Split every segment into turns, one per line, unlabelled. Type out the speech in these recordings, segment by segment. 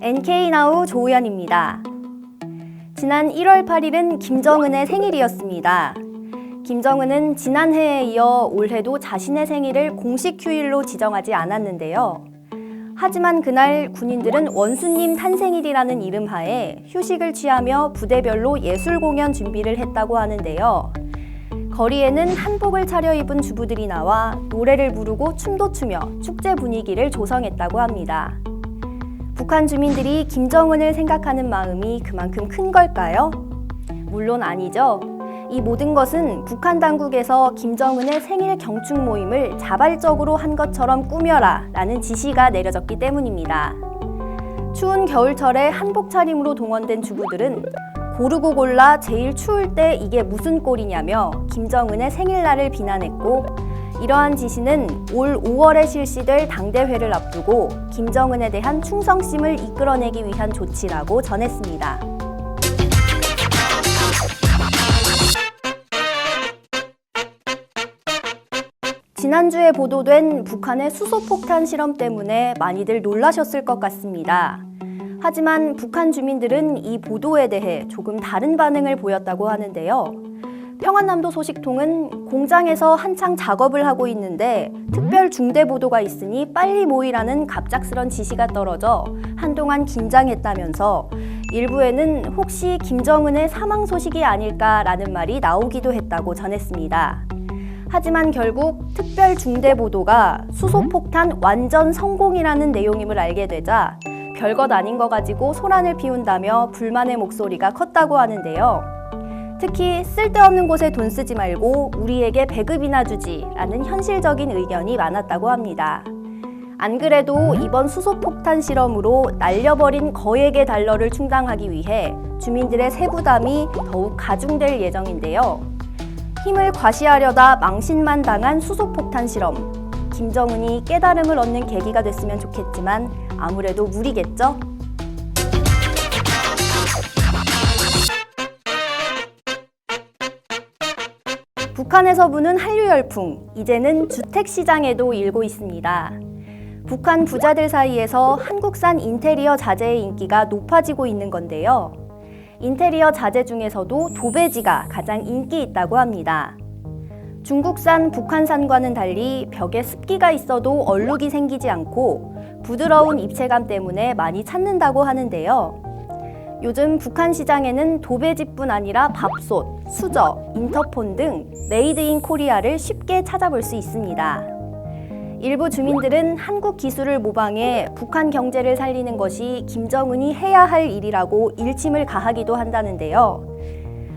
NK나우 조우연입니다. 지난 1월 8일은 김정은의 생일이었습니다. 김정은은 지난해에 이어 올해도 자신의 생일을 공식 휴일로 지정하지 않았는데요. 하지만 그날 군인들은 원수님 탄생일이라는 이름하에 휴식을 취하며 부대별로 예술 공연 준비를 했다고 하는데요. 거리에는 한복을 차려입은 주부들이 나와 노래를 부르고 춤도 추며 축제 분위기를 조성했다고 합니다. 북한 주민들이 김정은을 생각하는 마음이 그만큼 큰 걸까요? 물론 아니죠. 이 모든 것은 북한 당국에서 김정은의 생일 경축 모임을 자발적으로 한 것처럼 꾸며라 라는 지시가 내려졌기 때문입니다. 추운 겨울철에 한복 차림으로 동원된 주부들은 고르고 골라 제일 추울 때 이게 무슨 꼴이냐며 김정은의 생일날을 비난했고, 이러한 지시는 올 5월에 실시될 당대회를 앞두고 김정은에 대한 충성심을 이끌어내기 위한 조치라고 전했습니다. 지난주에 보도된 북한의 수소폭탄 실험 때문에 많이들 놀라셨을 것 같습니다. 하지만 북한 주민들은 이 보도에 대해 조금 다른 반응을 보였다고 하는데요. 평안남도 소식통은 공장에서 한창 작업을 하고 있는데 특별 중대 보도가 있으니 빨리 모이라는 갑작스런 지시가 떨어져 한동안 긴장했다면서 일부에는 혹시 김정은의 사망 소식이 아닐까라는 말이 나오기도 했다고 전했습니다. 하지만 결국 특별 중대 보도가 수소폭탄 완전 성공이라는 내용임을 알게 되자 별것 아닌 거 가지고 소란을 피운다며 불만의 목소리가 컸다고 하는데요. 특히 쓸데없는 곳에 돈 쓰지 말고 우리에게 배급이나 주지라는 현실적인 의견이 많았다고 합니다. 안 그래도 이번 수소폭탄 실험으로 날려버린 거액의 달러를 충당하기 위해 주민들의 세부담이 더욱 가중될 예정인데요. 힘을 과시하려다 망신만 당한 수소폭탄 실험. 김정은이 깨달음을 얻는 계기가 됐으면 좋겠지만 아무래도 무리겠죠? 북한에서 부는 한류 열풍, 이제는 주택시장에도 일고 있습니다. 북한 부자들 사이에서 한국산 인테리어 자재의 인기가 높아지고 있는 건데요. 인테리어 자재 중에서도 도배지가 가장 인기 있다고 합니다. 중국산, 북한산과는 달리 벽에 습기가 있어도 얼룩이 생기지 않고 부드러운 입체감 때문에 많이 찾는다고 하는데요. 요즘 북한 시장에는 도배지뿐 아니라 밥솥, 수저, 인터폰 등 메이드 인 코리아를 쉽게 찾아볼 수 있습니다. 일부 주민들은 한국 기술을 모방해 북한 경제를 살리는 것이 김정은이 해야 할 일이라고 일침을 가하기도 한다는데요.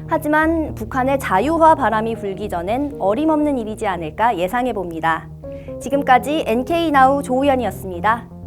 하지만 북한의 자유화 바람이 불기 전엔 어림없는 일이지 않을까 예상해 봅니다. 지금까지 NK나우 조우연이었습니다.